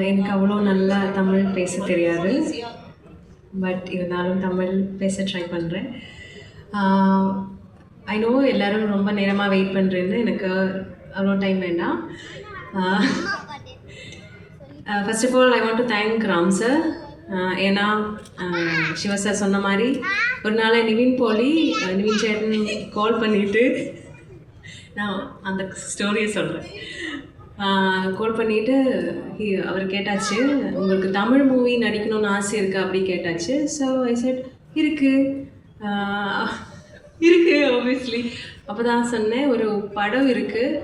எனக்கு அவ்வளோ நல்லா தமிழ் பேச தெரியாது, பட் இருந்தாலும் தமிழ் பேச ட்ரை பண்ணுறேன். ஐ நோ எல்லோரும் ரொம்ப நேரமாக வெயிட் பண்ணுறேன்னு, எனக்கு அவ்வளோ டைம் வேண்டாம். First of all I want to thank Ram sir. ஏன்னா சிவா சார் சொன்ன மாதிரி ஒரு நாள் நிவின் சேட்டன் கால் பண்ணிவிட்டு, நான் அந்த ஸ்டோரியை சொல்கிறேன். கால் பண்ணிவிட்டு அவர் கேட்டாச்சு, உங்களுக்கு தமிழ் மூவி நடிக்கணும்னு ஆசை இருக்கா அப்படி கேட்டாச்சு. ஸோ ஐ செட் இருக்குது ஆப்வியஸ்லி. அப்போ தான் சொன்னேன், ஒரு படம் இருக்குது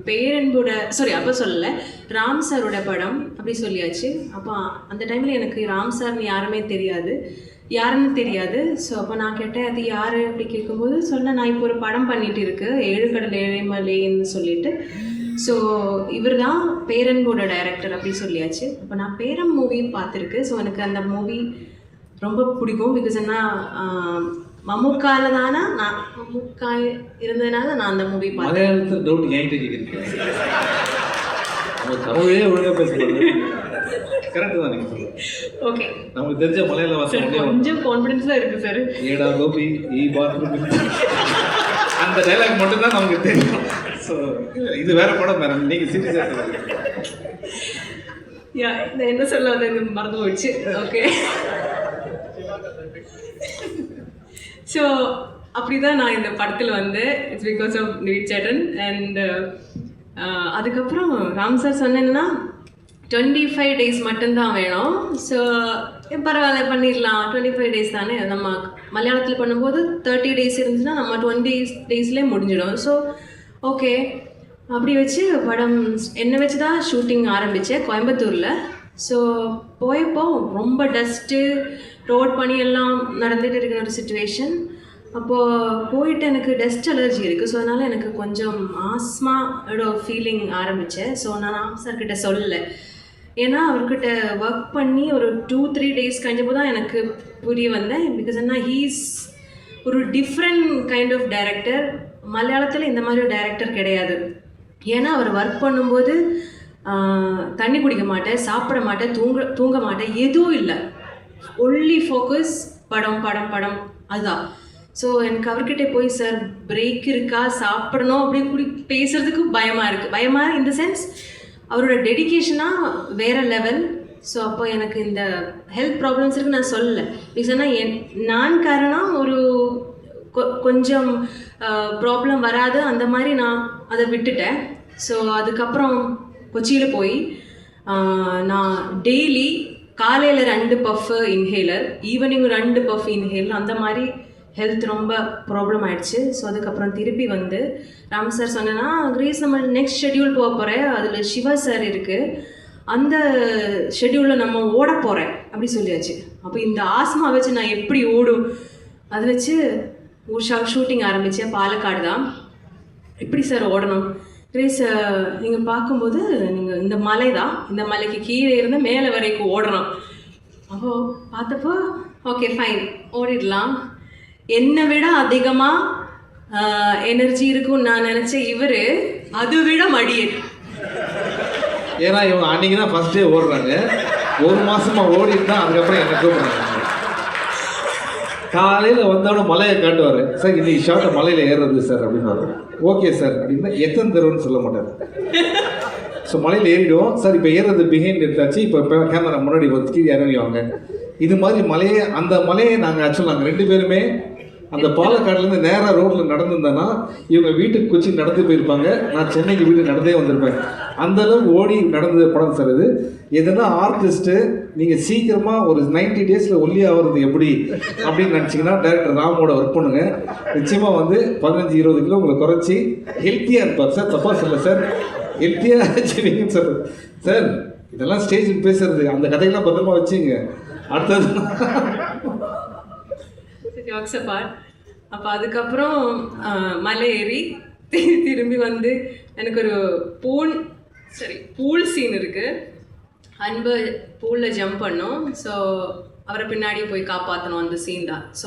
பேரன்போட, அப்போ சொல்லலை, ராம் சாரோட படம் அப்படி சொல்லியாச்சு. அப்போ அந்த டைமில் எனக்கு ராம் சார்னு யாருன்னு தெரியாது. ஸோ அப்போ நான் கேட்டேன், அது யார் அப்படி கேட்கும்போது சொன்னேன், நான் இப்போ ஒரு படம் பண்ணிகிட்டு இருக்கு, 7 கடல் 7 மலைன்னு சொல்லிட்டு. ஸோ இவர் தான் பேரன்போட டைரக்டர் அப்படி சொல்லியாச்சு. அப்போ நான் பேரம் மூவி பார்த்துருக்கு. ஸோ எனக்கு அந்த மூவி ரொம்ப பிடிக்கும். பிகாஸ் என்ன மம்முக்கா இருந்ததுனால நான் அந்த மூவி பார்த்தேன். ஓகே, நமக்கு தெரிஞ்ச மலையாள வாசம் கொஞ்சம் கான்ஃபிடன்ஸ் தான் இருக்குது சார். ஏடா கோபி ஈ பாத்ரூம் அந்த டைலாக் மட்டும் தான் நமக்கு தெரியும். ஸோ இது வேற படம் வேற, நீங்கள் சீரியஸாக என்ன சொல்ல வந்து மறந்து போயிடுச்சு. ஓகே, ஸோ அப்படி தான் நான் இந்த படத்தில் வந்து it's because of Nivin chettan. And அதுக்கப்புறம் ராம் சார் சொன்னேன்னா 25 days மட்டும்தான் வேணும். ஸோ பரவாயில்ல பண்ணிடலாம், 25 days தானே. நம்ம மலையாளத்தில் பண்ணும்போது 30 days இருந்துச்சுன்னா நம்ம 20 daysலேயே முடிஞ்சிடும். ஸோ ஓகே, அப்படி வச்சு படம் என்னை வச்சு தான் ஷூட்டிங் ஆரம்பித்தேன் கோயம்புத்தூரில். ஸோ போயப்போ ரொம்ப டஸ்ட்டு, ரோட் பனி எல்லாம் நடந்துகிட்டு இருக்கிற ஒரு சுச்சுவேஷன். அப்போது போயிட்டு எனக்கு டஸ்ட் அலர்ஜி இருக்குது. ஸோ அதனால் எனக்கு கொஞ்சம் ஆஸ்மாவோட ஃபீலிங் ஆரம்பித்தேன். ஸோ நான் ராம் சார்கிட்ட சொல்லலை, ஏன்னா அவர்கிட்ட ஒர்க் பண்ணி ஒரு 2-3 days கழிஞ்சப்போ தான் எனக்கு புரிய வந்தேன். பிகாஸ் என்ன ஹீஸ் ஒரு டிஃப்ரெண்ட் கைண்ட் ஆஃப் டைரக்டர். மலையாளத்தில் இந்த மாதிரி ஒரு டைரக்டர் கிடையாது. ஏன்னா அவர் ஒர்க் பண்ணும்போது தண்ணி குடிக்க மாட்டேன், சாப்பிட மாட்டேன், தூங்க மாட்டேன், எதுவும் இல்லை, ஒன்லி ஃபோக்கஸ் படம் படம் படம் அதுதான். ஸோ எனக்கு அவர்கிட்ட போய் சார் பிரேக் இருக்கா, சாப்பிடணும் அப்படி பேசுகிறதுக்கு பயமாக இந்த சென்ஸ் அவரோட டெடிக்கேஷனாக வேறு லெவல். ஸோ அப்போ எனக்கு இந்த ஹெல்த் ப்ராப்ளம்ஸ் இருக்குது நான் சொல்லலை. பிகாஸ் நான் காரணம் ஒரு கொஞ்சம் ப்ராப்ளம் வராது அந்த மாதிரி நான் அதை விட்டுட்டேன். ஸோ அதுக்கப்புறம் கொச்சியில் போய் நான் டெய்லி காலையில் 2 puff inhaler, evening 2 puff inhaler, அந்த மாதிரி ஹெல்த் ரொம்ப ப்ராப்ளம் ஆகிடுச்சு. ஸோ அதுக்கப்புறம் திருப்பி வந்து ராம் சார் சொன்னேன்னா, கிரேஸ் நம்ம நெக்ஸ்ட் ஷெட்யூல் போக போகிறேன், அதில் சிவா சார் இருக்குது, அந்த ஷெட்யூலில் நம்ம ஓட போகிறேன் அப்படி சொல்லியாச்சு. அப்போ இந்த ஆஸ்மா வச்சு நான் எப்படி ஓடும், அதை வச்சு ஷூட்டிங் ஆரம்பித்தேன். பாலக்காடு தான். எப்படி சார் ஓடணும் கிரேஸ், நீங்கள் பார்க்கும்போது நீங்கள் இந்த மலை தான், இந்த மலைக்கு கீழே இருந்து மேலே வரைக்கும் ஓடணும். அப்போ பார்த்தப்போ ஓகே ஃபைன் ஓடிடலாம். என்னை விட அதிகமாக எனர்ஜி இருக்கும்னு நான் நினச்சேன். இவர் அதை விட மடியேன். ஏன்னா இவங்க அன்றைக்கி தான் ஃபஸ்ட்டே ஓடுறாங்க, 1 மாதமாக ஓடிட்டு தான் அதுக்கப்புறம் என்ன கூப்பிட்றாங்க. காலையில் வந்தோடனே மலையை காட்டுவார், சார் இன்னைக்கு ஷார்ட்டை மலையில் ஏறுறது சார் அப்படின்னு. ஓகே சார் அப்படின்னா எத்தனை தருவன்னு சொல்ல மாட்டார். ஸோ மலையில் ஏறிடுவோம் சார், இப்போ ஏறுறது பிஹைண்ட் எடுத்தாச்சு, இப்போ கேமரா முன்னாடி ஒதுக்கி இறங்கிவாங்க. இது மாதிரி அந்த மலையை நாங்கள் ஆக்சுவலாக நாங்கள் 2 பேருமே அந்த பாலக்காடுலேருந்து நேராக ரோட்டில் நடந்துருந்தேன்னா இவங்க வீட்டுக்கு கொச்சி நடந்து போயிருப்பாங்க, நான் சென்னைக்கு வீட்டுக்கு நடந்தே வந்திருப்பேன். அந்தளவுக்கு ஓடி நடந்த படம் சார் இது. எதுனா ஆர்டிஸ்ட்டு நீங்கள் சீக்கிரமாக ஒரு 90 days ஒல்லி ஆகிறது எப்படி அப்படின்னு நினச்சிங்கன்னா டைரக்டர் ராமோட ஒர்க் பண்ணுங்க. நிச்சயமாக வந்து 15-20 கிலோ உங்களை குறைச்சி ஹெல்த்தியாக இருப்பார் சார். தப்பாக சொல்ல சார், ஹெல்த்தியாக வச்சுருவீங்கன்னு சார். சார் இதெல்லாம் ஸ்டேஜுக்கு பேசுறது, அந்த கதையெல்லாம் பத்திரமா வச்சுங்க. அடுத்தது அப்போ அதுக்கப்புறம் மலை ஏறி திரும்பி வந்து எனக்கு ஒரு பூல் சீன் இருக்குது. அன்பு பூலில் ஜம்ப் பண்ணோம். ஸோ அவரை பின்னாடி போய் காப்பாற்றணும், அந்த சீன் தான். ஸோ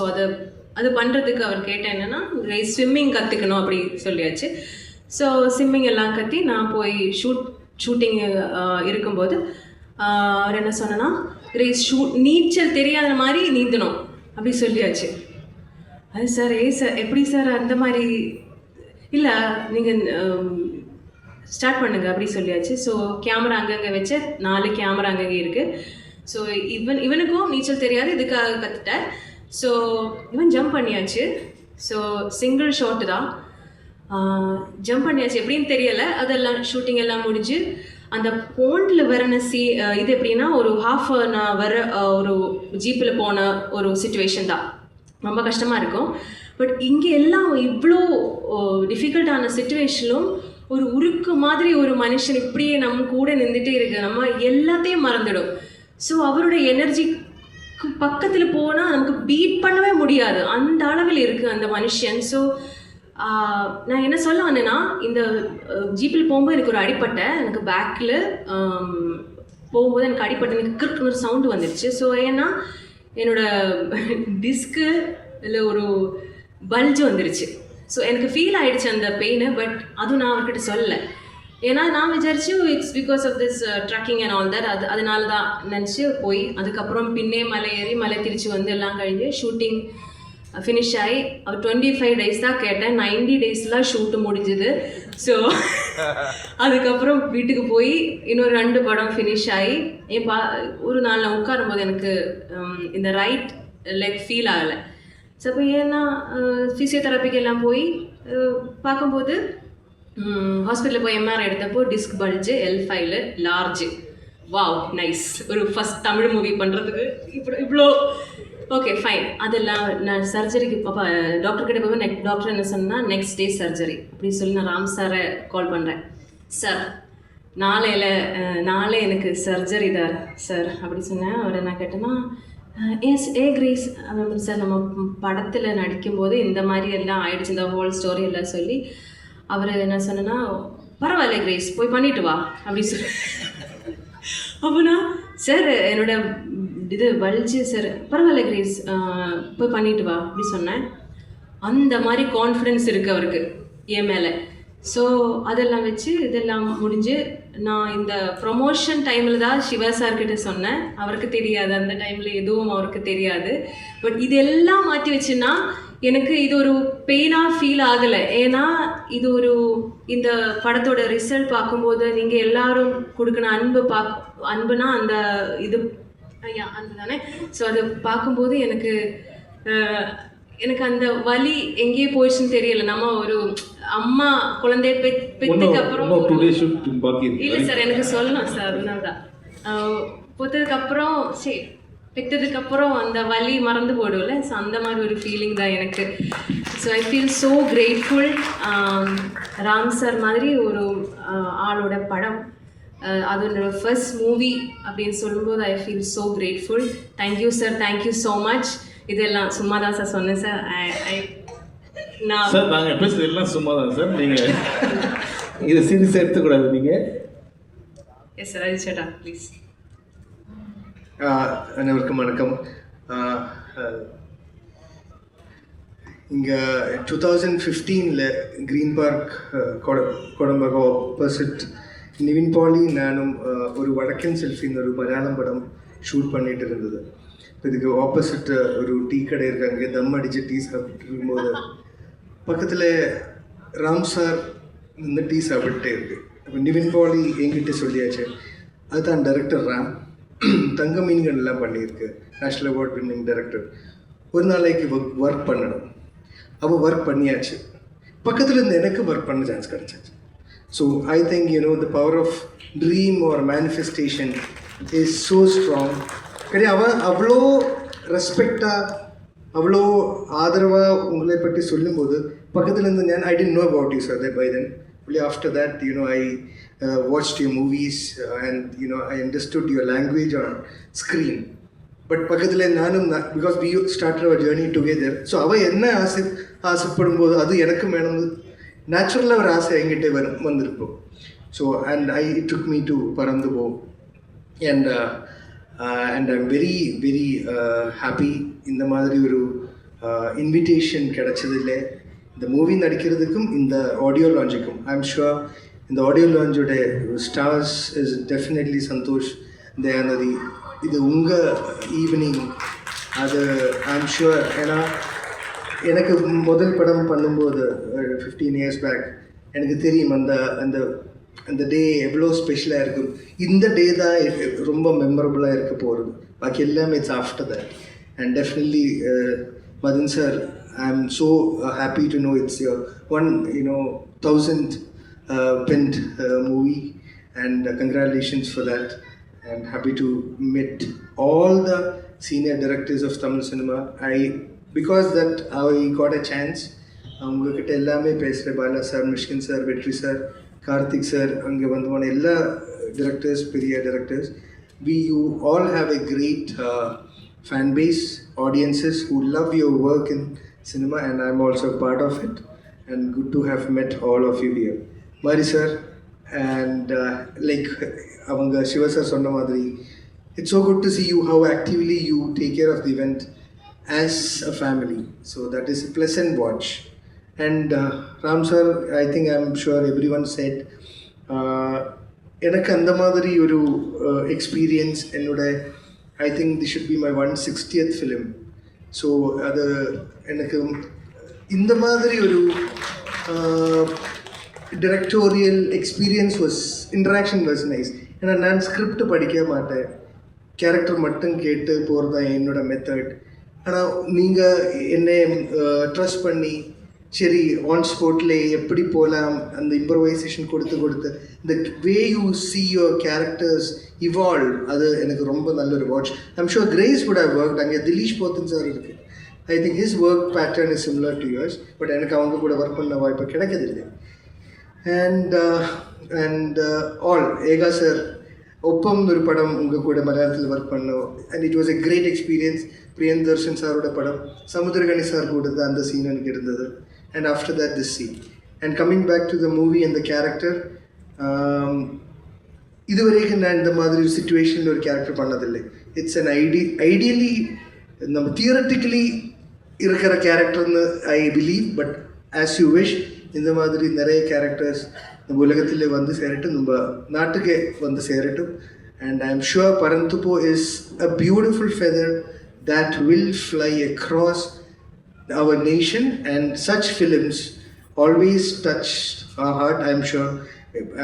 அது பண்ணுறதுக்கு அவர் கேட்டேன் என்னென்னா ஸ்விம்மிங் கற்றுக்கணும் அப்படி சொல்லியாச்சு. ஸோ ஸ்விம்மிங் எல்லாம் கற்றி நான் போய் ஷூட்டிங் இருக்கும்போது அவர் என்ன சொன்னேன்னா கிரேஸ் நீச்சல் தெரியாத மாதிரி நீந்தணும் அப்படி சொல்லியாச்சு. அது சார் சார் எப்படி சார் அந்த மாதிரி இல்லை நீங்கள் ஸ்டார்ட் பண்ணுங்க அப்படி சொல்லியாச்சு. ஸோ கேமரா அங்கங்கே வச்சு 4 கேமரா அங்கங்கே இருக்குது. ஸோ இவனுக்கும் நீச்சல் தெரியாது, இதுக்காக கற்றுட்டேன். ஸோ இவன் ஜம்ப் பண்ணியாச்சு. ஸோ சிங்கிள் ஷாட்டு தான், ஜம்ப் பண்ணியாச்சு. எப்படின்னு தெரியலை. அதெல்லாம் ஷூட்டிங் எல்லாம் முடிஞ்சு அந்த போண்டில் வரன இது எப்படின்னா ஒரு வர ஒரு ஜீப்பில் போன ஒரு சுச்சுவேஷன் தான், ரொம்ப கஷ்டமாக இருக்கும். பட் இங்கே எல்லாம் இவ்வளோ டிஃபிகல்ட்டான சுச்சுவேஷனும் ஒரு உருக்கு மாதிரி ஒரு மனுஷன் இப்படியே நம்ம கூட நின்றுட்டே இருக்கு, நம்ம எல்லாத்தையும் மறந்துடும். ஸோ அவரோட எனர்ஜி பக்கத்தில் போனால் நமக்கு பீட் பண்ணவே முடியாது, அந்த அளவில் இருக்குது அந்த மனுஷன். ஸோ நான் என்ன சொல்ல வந்தேன்னா, இந்த ஜீப்பில் போகும்போது எனக்கு ஒரு அடிப்பட்டை, எனக்கு பேக்கில் போகும்போது எனக்கு அடிப்பட்டை, எனக்கு கிறுக்குன்னு ஒரு சவுண்டு வந்துடுச்சு. ஸோ ஏன்னா என்னோடய டிஸ்க்கு இல்லை ஒரு பல்ஜ் வந்துருச்சு. ஸோ எனக்கு ஃபீல் ஆகிடுச்சு அந்த பெயின். பட் அதுவும் நான் அவர்கிட்ட சொல்லலை, ஏன்னா நான் விசாரிச்சு it's because of this trekking and all that, அதனால தான் நினச்சி போய் அதுக்கப்புறம் பின்னே மலை ஏறி மலை திருச்சி வந்து எல்லாம் கழிஞ்சு ஷூட்டிங் ஃபினிஷ் ஆகி அவர் 25 days தான் கேட்டேன், 90 daysலாம் ஷூட்டு முடிஞ்சுது. ஸோ அதுக்கப்புறம் வீட்டுக்கு போய் இன்னொரு 2 படம் ஃபினிஷ் ஆகி ஒரு நாள் நான் உட்காரும்போது எனக்கு இந்த ரைட் லெக் ஃபீல் ஆகலை. ஸோ அப்போ ஏன்னா ஃபிசியோதெரப்பிக்கு எல்லாம் போய் பார்க்கும்போது ஹாஸ்பிட்டலில் போய் எம்ஆர்ஐ எடுத்தப்போ disc bulge L5 large. Wow nice, ஒரு ஃபஸ்ட் தமிழ் மூவி பண்ணுறதுக்கு இவ்வளோ ஓகே ஃபைன். அதெல்லாம் நான் சர்ஜரிக்கு அப்போ டாக்டர்கிட்ட போய் டாக்டர் என்ன சொன்னால் நெக்ஸ்ட் டே சர்ஜரி அப்படின்னு சொல்லி நான் ராம் சாரை கால் பண்ணுறேன். சார் நாளை எனக்கு சர்ஜரி தான் சார் அப்படி சொன்னேன். அவர் என்ன கேட்டேன்னா கிரேஸ் சார் நம்ம படத்தில் நடிக்கும்போது இந்த மாதிரி எல்லாம் ஆயிடுச்சு, இந்த ஹோல் ஸ்டோரி எல்லாம் சொல்லி அவர் என்ன சொன்னேன்னா பரவாயில்ல கிரேஸ் போய் பண்ணிட்டு வா அப்படி சொல்லி. அப்போனா சார் என்னோட இது வலிச்சு சார் பரவாயில்ல கிரேஸ் போய் பண்ணிட்டு வா அப்படி சொன்னேன். அந்த மாதிரி கான்ஃபிடென்ஸ் இருக்குது அவருக்கு என் மேலே. ஸோ அதெல்லாம் வச்சு இதெல்லாம் முடிஞ்சு நான் இந்த ப்ரொமோஷன் டைமில் தான் சிவா சார்கிட்ட சொன்னேன். அவருக்கு தெரியாது, அந்த டைமில் எதுவும் அவருக்கு தெரியாது. பட் இதெல்லாம் மாற்றி வச்சுன்னா எனக்கு இது ஒரு பெயினாக ஃபீல் ஆகலை. ஏன்னா இது இந்த படத்தோட ரிசல்ட் பார்க்கும்போது நீங்கள் எல்லாரும் கொடுக்குற அன்புனா அந்த இது அன்பு தானே. ஸோ அதை பார்க்கும்போது எனக்கு அந்த வலி எங்கேயே போயிடுச்சுன்னு தெரியல. நம்ம ஒரு அம்மா குழந்தைய பெற்றுக்கு அப்புறம் இல்லை சார் எனக்கு சொல்லணும் சார், அதனால தான் பொத்ததுக்கப்புறம் சரி பெற்றதுக்கப்புறம் அந்த வலி மறந்து போயிடும்ல. ஸோ அந்த மாதிரி ஒரு ஃபீலிங் தான் எனக்கு. So I feel so grateful. Ram sir மாதிரி ஒரு ஆளோட படம், அது என்னோட ஃபர்ஸ்ட் மூவி அப்படின்னு சொல்லும்போது I feel so grateful. Thank you sir, thank you so much. இதெல்லாம் சும்மா தான் சார் சொன்னேன் சார். சார் நாங்கள் பேசுறது எல்லாம் சும்மா தான் சார், நீங்கள் இதை சீரியஸாக எடுத்துக்கூடாது நீங்கள். எஸ் சார், அது சேட்டா ப்ளீஸ். அனைவருக்கும் வணக்கம். இங்கே 2015 Green Park Kodambakkam opposite Nivin Pauly நானும் ஒரு வடக்கன் செல்ஃபின்னு ஒரு மலையாளம் படம் ஷூட் பண்ணிட்டு இருந்தது. இதுக்கு ஆப்போசிட் ஒரு டீ கடை இருக்காங்க, தம் அடித்து டீ சாப்பிட்டு இருக்கும்போது பக்கத்தில் ராம் சார் இந்த டீ சாப்பிட்டே இருக்கு. அப்போ நிவின் பாலி என்கிட்ட சொல்லியாச்சு, அதுதான் டைரக்டர் ராம், தங்க மீன்கள்லாம் பண்ணியிருக்கு, நேஷ்னல் அவார்ட் வின்னிங் டைரக்டர், ஒரு நாளைக்கு ஒர்க் பண்ணணும். அப்போ ஒர்க் பண்ணியாச்சு. பக்கத்தில் இருந்து எனக்கு ஒர்க் பண்ண சான்ஸ் கிடச்சாச்சு. So I think the power of dream or manifestation is so strong. அவன் அவ்வளோ ரெஸ்பெக்டாக அவ்வளோ ஆதரவாக உங்களை பற்றி சொல்லும்போது பக்கத்தில் இருந்து I didn't know about you sir by then. only after that I watched your movies and I understood your language on screen. But பக்கத்தில் நானும் because we started our journey together. So அவள் என்ன ஆசைப்படும்போது அது எனக்கு மேடம் நேச்சுரலாக ஒரு ஆசை என்கிட்ட வந்திருப்போம். So and it took me to பறந்து போ. and I'm very very happy இந்த மாதிரி ஒரு இன்விடேஷன் கிடைச்சதில்லை. இந்த மூவி நடிக்கிறதுக்கும் இந்த ஆடியோ லான்ச்சுக்கும் ஐ எம் ஷுர் இந்த ஆடியோ லான்ச்சோட stars is definitely Santhosh Dhayanidhi, இது உங்கள் ஈவினிங். அது ஐம் ஷுவர். ஏன்னா எனக்கு முதல் படம் பண்ணும்போது 15 years பேக் எனக்கு தெரியும் அந்த அந்த அந்த டே எவ்வளோ ஸ்பெஷலாக இருக்கும். இந்த டே தான் ரொம்ப மெமரபுளாக இருக்க போகிறது. பாக்கி எல்லாமே it's after that. And definitely Madhan sir, I am so happy to know it's your 1000th penned movie, and congratulations for that. I'm happy to meet all the senior directors of Tamil cinema. Because that I got a chance. உங்ககிட்ட எல்லாமே பேசுகிறேன். Bala sir, Mysskin sir, வெற்றி sir, Karthik sir, அங்கே வந்தவன எல்லா directors, பெரிய directors. You all have a great fan base, audiences who love your work in cinema, and I'm also part of it. And good to have met all of you here. Mari sir, and like அவங்க Siva sir சொன்ன மாதிரி, it's so good to see you how actively you take care of the event as a family. So that is a pleasant watch. And Ram sir, I think I'm sure everyone said, எனக்கு அந்த மாதிரி ஒரு experience என்னோட, I think this should be my 160th film. So அது எனக்கு இந்த மாதிரி ஒரு directorial experience interaction was nice. ஏன்னா நான் ஸ்கிரிப்ட் படிக்க மாட்டேன், கேரக்டர் மட்டும் கேட்டு போகிறது தான் என்னோட மெத்தட். ஆனால் நீங்கள் என்னை ட்ரஸ்ட் பண்ணி சரி ஆன் ஸ்பாட்லே எப்படி போகலாம் அந்த இம்ப்ரவைசேஷன் கொடுத்து இந்த way you see your characters evolve, அது எனக்கு ரொம்ப நல்ல ஒரு watch. I'm sure Grace would have worked. அங்கே திலீஷ் போத்தன் சார் இருக்குது. I think his work pattern is similar to yours. But எனக்கு அவங்க கூட ஒர்க் பண்ண வாய்ப்பு கிடைக்கதில்லை. அண்ட் ஆல் ஏகா சார் ஒப்பம் ஒரு படம் உங்கள் கூட மலையாளத்தில் ஒர்க் பண்ணோம். And it was a great experience. Priyadarshan சாரோட படம், சமுத்திரகனி சார் கூட தான் அந்த சீன் எனக்கு இருந்தது. And after that, this scene. And coming back to the movie and the character, இதுவரைக்கும் நான் இந்த மாதிரி ஒரு சிச்சுவேஷனில் ஒரு கேரக்டர் பண்ணதில்லை. இட்ஸ் அன் ஐடியலி நம்ம தியரட்டிக்கலி இருக்கிற கேரக்டர்னு I believe. But as you wish, இந்த மாதிரி நிறைய கேரக்டர்ஸ் நம்ம உலகத்தில் வந்து சேரட்டும், நம்ம நாட்டுக்கே வந்து சேரட்டும். And I am sure Paranthu Po is a beautiful feather that will fly across our nation, and such films always touch our heart. I'm sure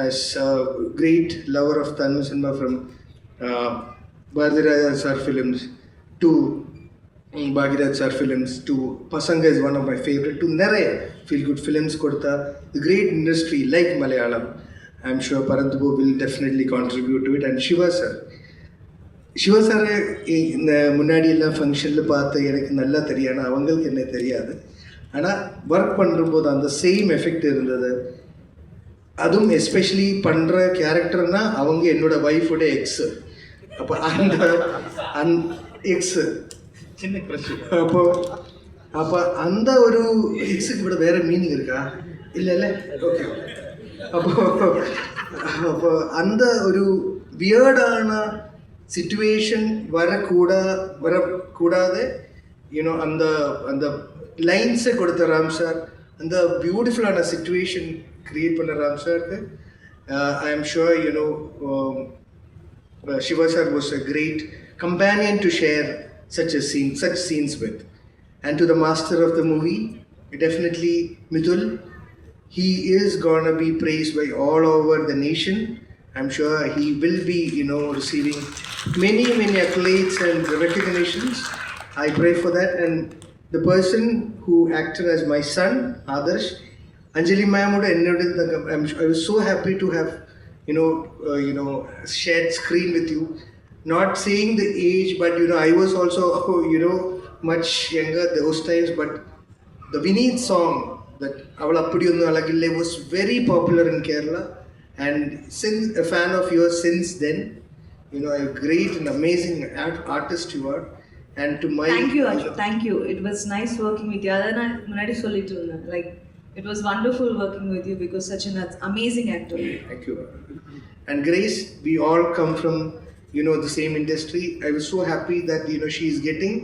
as a great lover of Tamil cinema, from Bharadiraja sir films to Bhagirath sir films to Pasanga is one of my favorite, to Neraya feel good films kodutha the great industry like Malayalam. I'm sure Parantupo will definitely contribute to it. And Shiva சாரை இந்த முன்னாடி எல்லாம் ஃபங்க்ஷனில் பார்த்து எனக்கு நல்லா தெரியும், ஆனால் அவங்களுக்கு என்ன தெரியாது. ஆனால் ஒர்க் பண்ணும்போது அந்த சேம் எஃபெக்ட் இருந்தது. அதுவும் எஸ்பெஷலி பண்ணுற கேரக்டர்னால் அவங்க என்னோடய ஒய்ஃபோட எக்ஸு. அப்போ அந்த எக்ஸு சின்ன க்ரஷ். அப்போ அந்த ஒரு எக்ஸுக்கு விட வேறு மீனிங் இருக்கா? இல்லை ஓகே. அப்போ அந்த ஒரு வியர்டான சிச்சுவேஷன் வரக்கூடாது. யூனோ அந்த அந்த லைன்ஸை கொடுத்த ராம் சார், அந்த பியூட்டிஃபுல்லான சிச்சுவேஷன் க்ரியேட் பண்ண ராம் சாருக்கு ஐ am sure you know Shiva sir was a great companion to share such scenes with. And to the master of the movie, definitely Mithul, he is gonna be praised by all over the nation. I'm sure he will be, receiving many accolades and recognitions. I pray for that. And the person who acted as my son, Adarsh, Anjali ma'am, I was so happy to have, shared screen with you. Not saying the age, but I was also, much younger those times. But the Vineet song that Avala Pudiyunnu Alagille was very popular in Kerala. And since a fan of yours since then, a great and amazing artist you are. And to my thank you Ashu, thank you. It was nice working with you. Adana munadi sollitu like it was wonderful working with you because such an amazing actor. Thank you. And Grace, we all come from the same industry. I was so happy that she is getting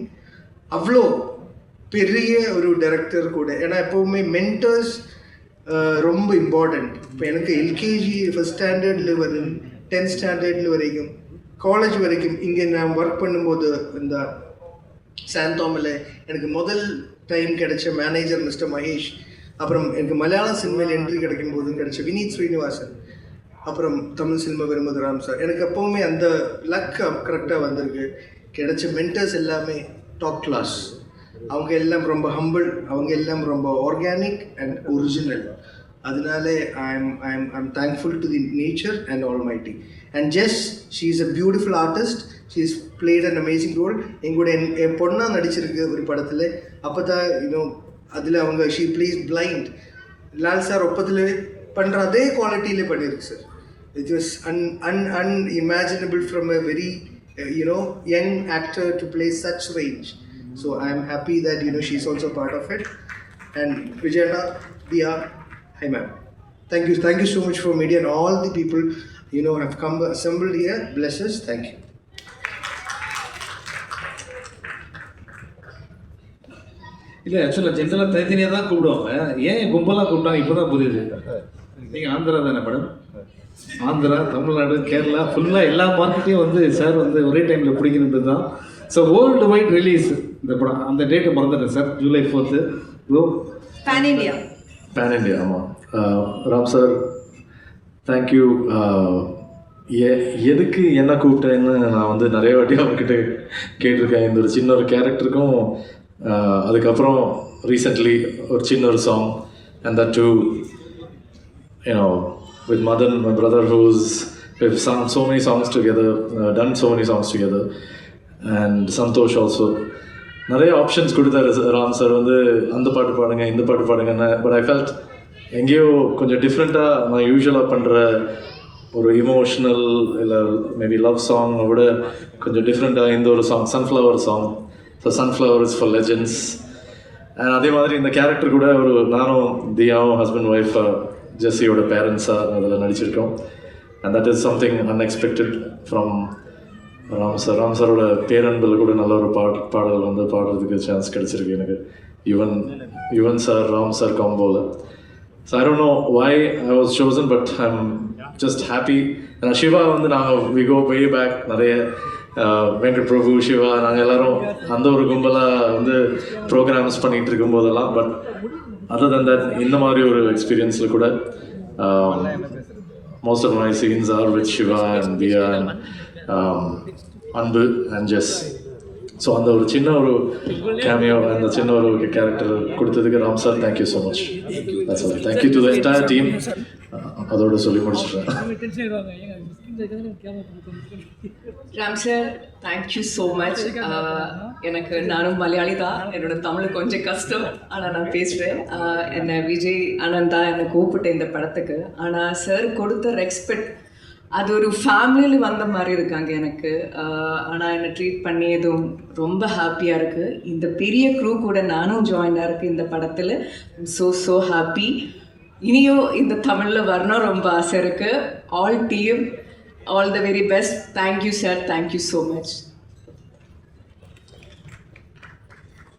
avlo பெரிய ஒரு director கூட. ஏன்னா எப்போவுமே mentors ரொம்ப important. இப்போ எனக்கு LKG first ஸ்டாண்டர்டில் 10th ஸ்டாண்டர்டில் வரைக்கும் காலேஜ் வரைக்கும் இங்கே நான் ஒர்க் பண்ணும்போது இந்த சாந்தோமில் எனக்கு முதல் டைம் கிடைச்ச மேனேஜர் மிஸ்டர் மகேஷ், அப்புறம் எனக்கு மலையாள சினிமாவில் என்ட்ரி கிடைக்கும் போதும் கிடைச்ச வினீத் ஸ்ரீனிவாசன், அப்புறம் தமிழ் சினிமா வரும்போது ராம் சார். எனக்கு எப்போவுமே அந்த லக் கரெக்டாக வந்திருக்கு. கிடைச்ச மென்டர்ஸ் எல்லாமே டாப் கிளாஸ். அவங்க எல்லாம் ரொம்ப ஹம்பிள், அவங்க எல்லாம் ரொம்ப ஆர்கானிக் அண்ட் ஒரிஜினல். அதனால I'm thankful to the nature and almighty. And Jess, she is a beautiful artist. She is played an amazing role. எங்களோட என் பொண்ணாக நடிச்சிருக்கு ஒரு படத்தில். அப்போ தான் அதில் அவங்க she plays blind. Lal sir ஒப்பத்தில் பண்ணுற அதே குவாலிட்டியிலே பண்ணியிருக்கு sir. It was unimaginable from a very young actor to play such range. So I am happy that she's also part of it. And Vijayana, Dia, hi ma'am. Thank you so much for media and all the people have come assembled here. Bless us. Thank you. இல்லை ஆக்சுவலாக ஜென்ரலாக தனித்தனியாக தான் கூப்பிடுவாங்க. ஏன் கும்பலாக கூப்பிட்டாங்க இப்போ தான் புரியுது. நீங்கள் ஆந்திரா தானே மேடம்? ஆந்திரா, தமிழ்நாடு, கேரளா ஃபுல்லாக எல்லா மார்க்கெட்டையும் வந்து சார் வந்து ஒரே டைமில் பிடிக்கிறது தான். ஸோ வேர்ல்டு வைட் ரிலீஸ் இந்த படம். அந்த டேட்டை மறந்துட்டேன் sir. July 4th. Bro pan India. ஆமாம். Ram sir, thank you. எதுக்கு என்ன கூப்பிட்டேன்னு நான் வந்து நிறைய வாட்டி அவர்கிட்ட கேட்டிருக்கேன். இந்த ஒரு சின்ன ஒரு கேரக்டருக்கும் அதுக்கப்புறம் ரீசெண்ட்லி ஒரு சின்ன ஒரு song, and that to with Madan, my brother, we've sung so many songs together, done so many songs together, and Santosh also. நிறைய ஆப்ஷன்ஸ் கொடுத்தாரு ராம் சார் வந்து அந்த பாட்டு பாடுங்க இந்த பாட்டு பாடுங்கன்னு. பட் ஐ ஃபெல்ட் எங்கேயோ கொஞ்சம் டிஃப்ரெண்ட்டாக நான் யூஸ்வலாக பண்ணுற ஒரு இமோஷ்னல் இல்லை மேபி லவ் சாங் விட கொஞ்சம் டிஃப்ரெண்ட்டாக இந்த ஒரு song, sunflower song. So sunflower is for legends. And அதே மாதிரி இந்த கேரக்டர் கூட ஒரு நானும் தியாவும் ஹஸ்பண்ட் ஒய்ஃப் ஜெஸ்ஸியோட பேரண்ட்ஸாக அதில் நடிச்சிருக்கோம். And that is something unexpected from Ram sir. Ram சாரோட பேரன்பில் கூட நல்ல ஒரு பாடல் வந்து பாடுறதுக்கு சான்ஸ் கிடச்சிருக்கு எனக்கு. யுவன் சார் ராம் சார் காம்போவில். So I don't know why I was chosen, but I am just happy. Siva வந்து நாங்கள் வி கோ வே பேக் நிறைய வெங்கட் பிரபு, சிவா, நாங்கள் எல்லோரும் அந்த ஒரு கும்பலாக வந்து ப்ரோக்ராம்ஸ் பண்ணிகிட்டு இருக்கும்போதெல்லாம். பட் அதர் தன் தட் இந்த மாதிரி ஒரு எக்ஸ்பீரியன்ஸில் கூட most of my scenes are with Siva and Diya and Anbu and Jess. So அந்த ஒரு சின்ன ஒரு கேமியோ, அந்த சின்ன ஒரு கேரக்டர் கொடுத்ததுக்கு Ram sir thank you so much. Thank you to the entire team. அதோட சொல்லி முடிச்சிடுறேன். Ram sir, thank you so much. எனக்கு நானும் மலையாளி தான், என்னோட தமிழ் கொஞ்சம் கஷ்டம், ஆனால் நான் பேசுகிறேன். என்னை விஜய் ஆனந்தா என்னை கூப்பிட்டேன் இந்த படத்துக்கு. ஆனால் சார் கொடுத்த ரெஸ்பெக்ட் அது ஒரு ஃபேமிலியில் வந்த மாதிரி இருக்காங்க எனக்கு. ஆனால் என்னை ட்ரீட் பண்ணியதும் ரொம்ப ஹாப்பியாக இருக்குது. இந்த பெரிய க்ரூ கூட நானும் ஜாயினாக இருக்குது இந்த படத்தில். So happy. இனியும் இந்த தமிழில் வரணும் ரொம்ப ஆசை இருக்குது. All team, all the very best. Thank you sir, thank you so much.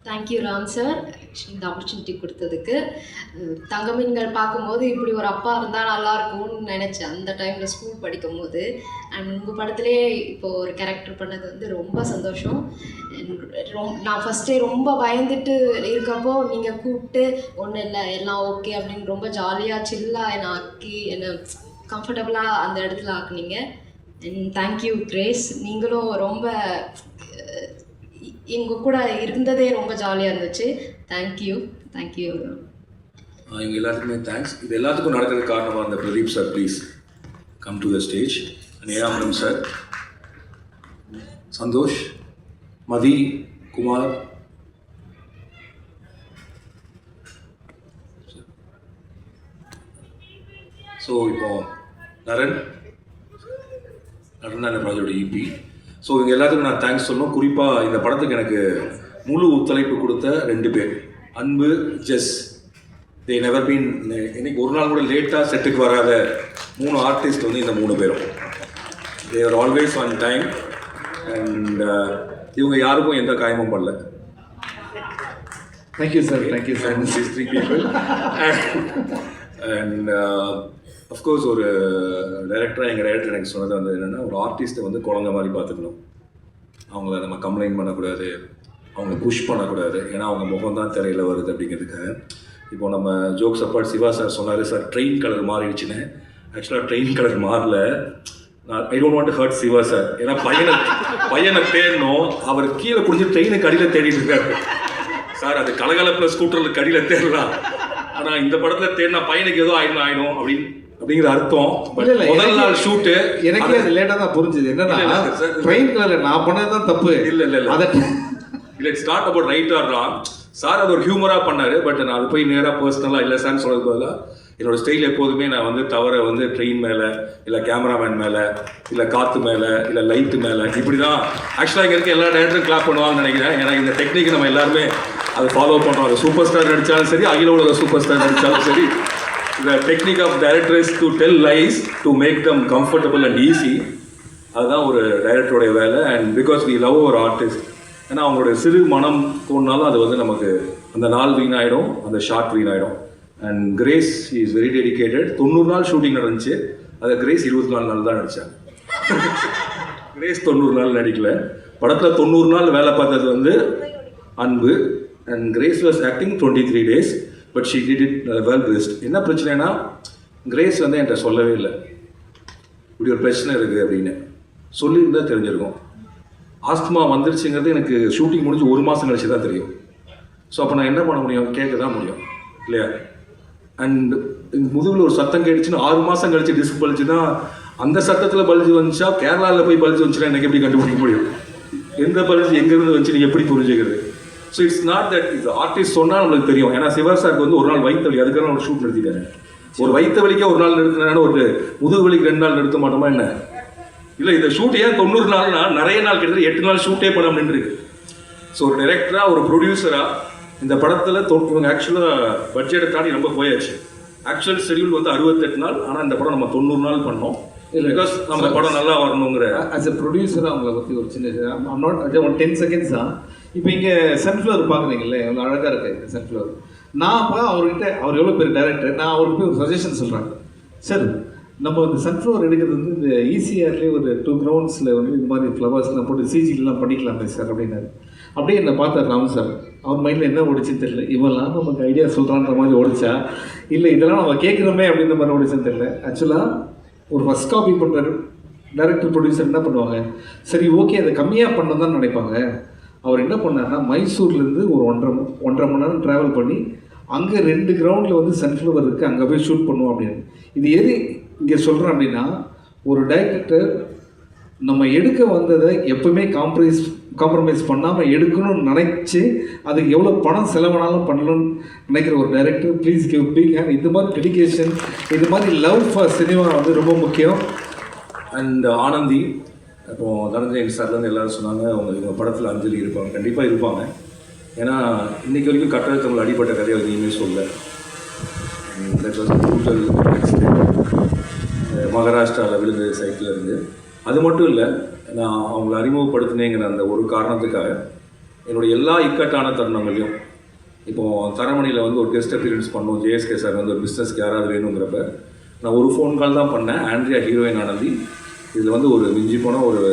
Thank you Ram sir, இந்த ஆப்பர்ச்சுனிட்டி கொடுத்ததுக்கு. தங்கமீன்கள் பார்க்கும்போது இப்படி ஒரு அப்பா இருந்தால் நல்லாயிருக்கும்னு நினச்சேன் அந்த டைமில் ஸ்கூல் படிக்கும் போது. அண்ட் உங்கள் படத்துலேயே இப்போது ஒரு கேரக்டர் பண்ணது வந்து ரொம்ப சந்தோஷம். நான் ஃபஸ்ட்டே ரொம்ப பயந்துட்டு இருக்கப்போ நீங்கள் கூப்பிட்டு ஒன்றும் இல்லை எல்லாம் ஓகே அப்படின்னு ரொம்ப ஜாலியாக சில்லாக என்னை ஆக்கி என்னை கம்ஃபர்டபுளாக அந்த இடத்துல ஆக்குனீங்க. அண்ட் தேங்க்யூ கிரேஸ், நீங்களும் ரொம்ப எங்கள் கூட இருந்ததே ரொம்ப ஜாலியாக இருந்துச்சு. தேங்க்யூ. இவங்க எல்லாத்துக்குமே தேங்க்ஸ். இது எல்லாத்துக்கும் நடக்கிறதுக்கு காரணமாக அந்த Pradeep sir, please come to the stage. நேராமரம் சார், சந்தோஷ், மதி, குமார், ஸோ இப்போ நரன் தான் இந்த ப்ராஜெக்டோட இபி. ஸோ இவங்க எல்லாத்துக்கும் நான் தேங்க்ஸ் சொல்லணும். குறிப்பாக இந்த படத்துக்கு எனக்கு முழு ஒத்துழைப்பு கொடுத்த 2 பேர், அன்பு, ஜெஸ். தே நெவர் பீன், இன்னைக்கு ஒரு நாள் கூட லேட்டாக செட்டுக்கு வராத 3 ஆர்டிஸ்ட் வந்து இந்த 3 பேரும். They are always on time. And இவங்க யாருக்கும் எந்த காயமும் பண்ணல. Thank you sir. Thank you sir. These 3 people. And of course ஒரு டைரக்டராக எங்கள் டைரக்டர் எனக்கு சொன்னது வந்து என்னென்னா, ஒரு ஆர்டிஸ்ட்டை வந்து குழந்தை மாதிரி பார்த்துக்கணும். அவங்கள நம்ம கம்ப்ளைண்ட் பண்ணக்கூடாது, அவங்க புஷ் பண்ணக்கூடாது. ஏன்னா அவங்க முகம் தான் திரையில் வருது அப்படிங்கிறதுக்காக. இப்போ நம்ம ஜோக்ஸ் அப்பார்ட் சிவா சார் சொன்னார், சார் ட்ரெயின் கலர் மாறிடுச்சுன்னு. ஆக்சுவலாக ட்ரெயின் கலர் மாறல. நான் I don't want to hurt Siva sir. ஏன்னா பையனை தேடணும், அவர் கீழே குடிஞ்சு ட்ரெயினுக்கு அடியில் தேடிட்டு இருக்காரு. சார் அது கலகலப்பில் ஸ்கூட்டருக்கு அடியில் தேடலாம், ஆனால் இந்த படத்தில் தேடினா பையனுக்கு ஏதோ ஆயிடும் அப்படிங்கிற அர்த்தம். முதல் நாள் ஷூட்டு எனக்கே அது லேட்டாக தான் புரிஞ்சுது. என்னன்னா ட்ரெயின் கலர் நான் பண்ணது தான் தப்பு. இல்லை அதை இல்லை start about right or wrong. சார் அது ஒரு ஹியூமராக பண்ணார். பட் நான் அது போய் நேராக பர்சனலாக இல்லை சார்னு சொல்கிறது பதிலாக என்னோடய ஸ்டைல் எப்போதுமே நான் வந்து தவறை வந்து ட்ரெயின் மேலே, இல்லை கேமராமேன் மேலே, இல்லை காற்று மேலே, இல்லை லைட்டு மேலே, இப்படி தான் ஆக்சுவலாக இங்கே இருக்க எல்லா டேரக்டரும் கிளாப் பண்ணுவாங்கன்னு நினைக்கிறேன். ஏன்னா இந்த டெக்னிக் நம்ம எல்லாருமே அதை ஃபாலோ பண்ணுறோம். அது சூப்பர் ஸ்டார் நடித்தாலும் சரி, அகில உலக சூப்பர் ஸ்டார் நடித்தாலும் சரி, the technique of director is to tell lies to make them comfortable and easy. அதுதான் ஒரு டைரக்டருடைய வேலை. And because we love our artist, ஏன்னா அவங்களுடைய சிறு மனம் தோணினாலும் அது வந்து நமக்கு அந்த நாள் வீணாயிடும், அந்த ஷார்ட் வீணாயிடும். And Grace is very dedicated. 90 நாள் ஷூட்டிங் நடந்துச்சு, அதை கிரேஸ் 24 நாள் தான் நடித்தாங்க. கிரேஸ் 90 நாள் நடிக்கல. படத்தில் 90 நாள் வேலை பார்த்தது வந்து அன்பு. And grace was acting 23 days. But she did it well best. என்ன பிரச்சனைனா, கிரேஸ் வந்து என்கிட்ட சொல்லவே இல்லை இப்படி ஒரு பிரச்சனை இருக்குது அப்படின்னு. சொல்லியிருந்தா தெரிஞ்சிருக்கும். ஆஸ்துமா வந்துருச்சுங்கிறது எனக்கு ஷூட்டிங் முடிஞ்சு 1 மாதம் கழிச்சு தான் தெரியும். ஸோ அப்போ நான் என்ன பண்ண முடியும்? கேட்க தான் முடியும் இல்லையா? அண்ட் முதுகில் ஒரு சத்தம் கேட்டுச்சுன்னு 6 மாதம் கழிச்சு டிஸ்க் பழிச்சுன்னா, அந்த சத்தத்தில் பல்ஜு வந்துச்சா கேரளாவில் போய் பல்ஜு வந்துச்சுன்னா எனக்கு எப்படி கண்டுபிடிக்க முடியும்? எந்த பல்ஜு எங்கேருந்து வந்துச்சு நீங்கள் எப்படி புரிஞ்சுக்கிறது? ஸோ இட்ஸ் நாட் தட் இது ஆர்டிஸ்ட் சொன்னால் நம்மளுக்கு தெரியும். ஏன்னா சிவா சாருக்கு வந்து ஒரு நாள் வயிற்று வலி, அதுக்காக ஒரு ஷூட் நிறுத்திட்டாரு. ஒரு வயிற்று வலிக்கே ஒரு நாள் நிறுத்தினா ஒரு முதுகு வலிக்கு 2 நாள் நிறுத்த மாட்டோமா என்ன? இல்லை இந்த ஷூட் ஏன் 90 நாள்னா நிறைய நாள் கிட்டத்தட்ட 8 நாள் ஷூட்டே பண்ண நின்றுருக்கு. ஸோ ஒரு டைரக்டராக, ஒரு ப்ரொடியூசராக இந்த படத்தில் இவங்க ஆக்சுவலாக பட்ஜெட்டை தாண்டி ரொம்ப போயாச்சு. ஆக்சுவல் ஷெடியூல் வந்து 68 நாள், ஆனால் இந்த படம் நம்ம 90 நாள் பண்ணோம். பிகாஸ் நம்ம படம் நல்லா வரணுங்கிற. ஆஸ் எ ப்ரொடியூசராக அவங்கள பற்றி ஒரு சின்ன நாட் 10 செகண்ட்ஸ் தான். இப்போ இங்கே சன்ஃப்ளவர் பார்க்குறீங்களே, எவ்வளோ அழகாக இருக்குது சன்ஃப்ளவர். நான் அப்போ அவர்கிட்ட, அவர் எவ்வளோ பெரிய டைரக்டர், நான் அவருக்கு போய் ஒரு சஜஷன் சொல்கிறேன். சார் நம்ம இந்த சன்ஃப்ளவர் எடுக்கிறது வந்து இந்த ஈசிஆர்லேயே ஒரு 2 கிரவுண்ட்ஸில் வந்து இந்த மாதிரி ஃப்ளவர்ஸ்லாம் போட்டு சிஜிலாம் பண்ணிக்கலாமே சார் அப்படின்னாரு. அப்படியே என்னை பார்த்தார் ராம் சார். அவர் மைண்டில் என்ன ஓடிச்சுன்னு தெரியல. இவெல்லாம் நமக்கு ஐடியா சொல்கிறான்ற மாதிரி ஓடிச்சா, இல்லை இதெல்லாம் நம்ம கேட்குறோமே அப்படின்ற மாதிரி ஓடிச்சுன்னு தெரியல. ஆக்சுவலாக ஒரு ஃபஸ்ட் காப்பி பண்ணுற டைரக்டர் ப்ரொடியூசர் என்ன பண்ணுவாங்க, சரி ஓகே அதை கம்மியாக பண்ண தான் நினைப்பாங்க. அவர் என்ன பண்ணார்னா, மைசூர்லேருந்து ஒரு 1.5 மணி நேரம் ட்ராவல் பண்ணி அங்கே 2 கிரவுண்டில் வந்து சன்ஃப்ளவர் இருக்குது, அங்கே போய் ஷூட் பண்ணுவோம் அப்படின்னு. இது எது இங்கே சொல்கிறேன் அப்படின்னா, ஒரு டைரக்டர் நம்ம எடுக்க வந்ததை எப்பவுமே காம்ப்ரமைஸ் பண்ணாமல் எடுக்கணும்னு நினச்சி அதுக்கு எவ்வளோ பணம் செலவானாலும் பண்ணணும்னு நினைக்கிற ஒரு director, please give big hand. இது மாதிரி டெடிகேஷன், இது மாதிரி லவ் ஃபார் சினிமா வந்து ரொம்ப முக்கியம். அண்ட் ஆனந்தி, இப்போது தனஞ்சயன் சார்லேருந்து எல்லோரும் சொன்னாங்க இவங்க படத்தில் அஞ்சலி இருப்பாங்க. கண்டிப்பாக இருப்பாங்க. ஏன்னா இன்றைக்கி வரைக்கும் கட்டடத்தமிழ் அடிப்பட்ட கதையை எதுவுமே சொல்ல. தட் வாஸ் ப்ரூட்டல் ஆக்சிடென்ட், மகாராஷ்டிராவில் விழுந்த சைட்டில் இருந்து. அது மட்டும் இல்லை, நான் அவங்கள அறிமுகப்படுத்தினேங்கிற அந்த ஒரு காரணத்துக்காக என்னுடைய எல்லா இக்கட்டான தருணங்களையும், இப்போது தரமணியில் வந்து ஒரு கெஸ்ட் அப்பியரன்ஸ் பண்ணோம், ஜேஎஸ்கே சார் வந்து ஒரு பிஸ்னஸ்க்கு யாராவது வேணுங்கிறப்ப நான் ஒரு ஃபோன் கால் தான் பண்ணேன். ஆண்ட்ரியா ஹீரோயின் ஆனந்தி, இதில் வந்து ஒரு மிஞ்சி போனால் ஒரு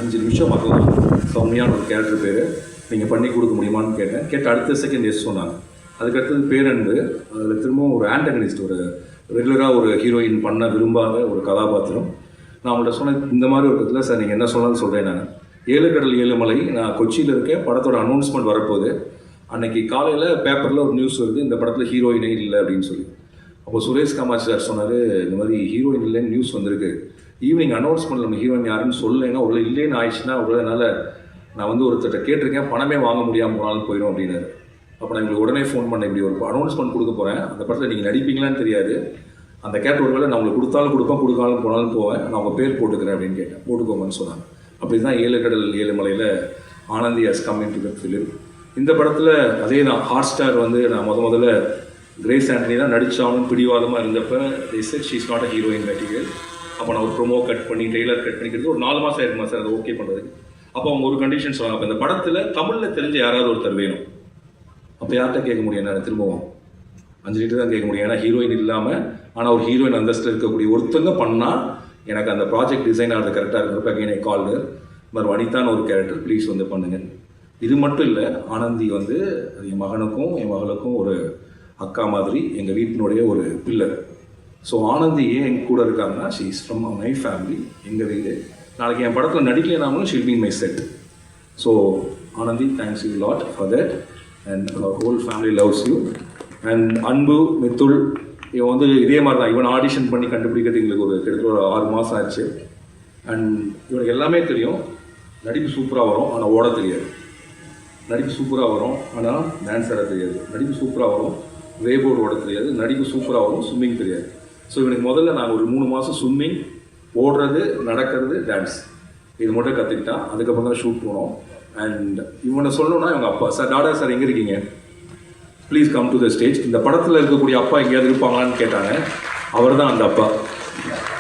5 நிமிஷம் மட்டும்தான், சௌமியான ஒரு கேரக்டர் பேர், நீங்கள் பண்ணி கொடுக்க முடியுமான்னு கேட்ட அடுத்த செகண்ட் எஸ் சொன்னாங்க. அதுக்கடுத்தது பேரன்பு, அதில் திரும்பவும் ஒரு ஆண்டகனிஸ்ட், ஒரு ரெகுலராக ஒரு ஹீரோயின் பண்ண விரும்பாத ஒரு கதாபாத்திரம். நான் அவங்கள்ட்ட சொன்னேன், இந்த மாதிரி ஒரு இடத்துல சார் நீங்கள் என்ன சொன்னாலும் சொல்கிறேன். நான் 7 கடல் 7 மலை, நான் கொச்சியில் இருக்கேன், படத்தோட அனௌன்ஸ்மெண்ட் வரப்போகுது. அன்றைக்கி காலையில் பேப்பரில் ஒரு நியூஸ் வருது, இந்த படத்தில் ஹீரோயினே இல்லை அப்படின்னு சொல்லி. அப்போ சுரேஷ் காமாட்சி சார் சொன்னார், இந்த மாதிரி ஹீரோயின் இல்லைன்னு நியூஸ் வந்திருக்கு, ஈவினிங் அனௌன்ஸ்மெண்ட் நம்ம ஹீரோயின் யாருன்னு சொல்லலைன்னா உள்ள இல்லைன்னு ஆயிடுச்சுன்னா அவ்வளோ, அதனால் நான் வந்து ஒருத்தர்கிட்ட கேட்டிருக்கேன், பணமே வாங்க முடியாமல் போனாலும் போயிடும் அப்படின்னாரு. அப்போ நான் எங்களுக்கு உடனே ஃபோன் பண்ணேன், இப்படி ஒரு அனௌன்ஸ்மெண்ட் கொடுக்க போகிறேன், அந்த படத்தில் நீங்கள் நடிப்பீங்களான்னு தெரியாது, அந்த கேரக்டர் ஒரு வேலை நான் உங்களுக்கு கொடுத்தாலும் கொடுப்பேன், கொடுக்காலும் போனாலும் போவேன், நான் உங்கள் பேர் போட்டுக்கிறேன் அப்படின்னு கேட்டேன். போட்டுக்கோங்கன்னு சொன்னாங்க. அப்படி தான் 7 கடல் 7 மலையில் Anandhi has come into the film. இந்த படத்தில் அதே தான், ஹாட் ஸ்டார் வந்து நான் முதல்ல கிரேஸ் ஆண்டனி தான் நடித்தாலும் பிடிவாதமாக இருந்தப்போ they said she is not a heroine material. அப்போ நான் ஒரு ப்ரொமோ கட் பண்ணி ட்ரெய்லர் கட் பண்ணிக்கிறது ஒரு 4 மாதம் இருக்குமா சார் அதை ஓகே பண்ணுறதுக்கு. அப்போ அவங்க ஒரு கண்டிஷன் சொன்னாங்க, அப்போ இந்த படத்தில் தமிழில் தெரிஞ்ச யாராவது ஒருத்தர் வேணும். அப்போ யார்கிட்ட கேட்க முடியும், நான் திரும்பவும் 5 லிட்டர் தான் கேட்க முடியும். ஏன்னா ஹீரோயின் இல்லாமல் ஆனால் ஒரு ஹீரோயின் அந்தஸ்தில் இருக்கக்கூடிய ஒருத்தங்க பண்ணால் எனக்கு அந்த ப்ராஜெக்ட் டிசைன் ஆகிறது கரெக்டாக இருக்கிறப்ப அகைன் ஐ கால்டு மாதிரி வனிதான்னு ஒரு கேரக்டர் ப்ளீஸ் வந்து பண்ணுங்கள். இது மட்டும் இல்லை, ஆனந்தி வந்து என் மகனுக்கும் என் மகளுக்கும் ஒரு அக்கா மாதிரி, எங்கள் வீட்டினுடைய ஒரு பில்லர். ஸோ ஆனந்தி ஏன் எங்கள் கூட இருக்காங்கன்னா she is from my family, எங்கள் வீடு. நாளைக்கு என் படத்தில் நடிக்கலைனாலும் she'll be my set. So Anandhi, thanks you lot for that and our whole family loves you. And Anbu, Mithul, இவன் வந்து இதே மாதிரி தான். இவன் ஆடிஷன் பண்ணி கண்டுபிடிக்கிறது எங்களுக்கு ஒரு கிட்டத்தட்ட ஒரு 6 மாதம் ஆச்சு. அண்ட் இவனுக்கு எல்லாமே தெரியும். நடிப்பு சூப்பராக வரும் ஆனால் ஓட தெரியாது. நடிப்பு சூப்பராக வரும் ஆனால் டான்ஸ் ஆட தெரியாது. நடிப்பு சூப்பராக வரும், வேபோர்டு ஓட தெரியாது. நடிப்பு சூப்பராக வரும், ஸ்விம்மிங் தெரியாது. ஸோ இவனுக்கு முதல்ல நாங்கள் ஒரு 3 மாதம் ஸ்விம்மிங், ஓடுறது, நடக்கிறது, டான்ஸ் இது மட்டும் கற்றுக்கிட்டான். அதுக்கப்புறம் தான் ஷூட் போனோம். அண்ட் இவனை சொல்லணும்னா இவங்க அப்பா, சார் டாடா சார் எங்கே இருக்கீங்க, please come to the stage. இந்த படத்தில் இருக்கக்கூடிய அப்பா எங்கேயாவது இருப்பாங்களான்னு கேட்டாங்க. அவர் தான் அந்த அப்பா.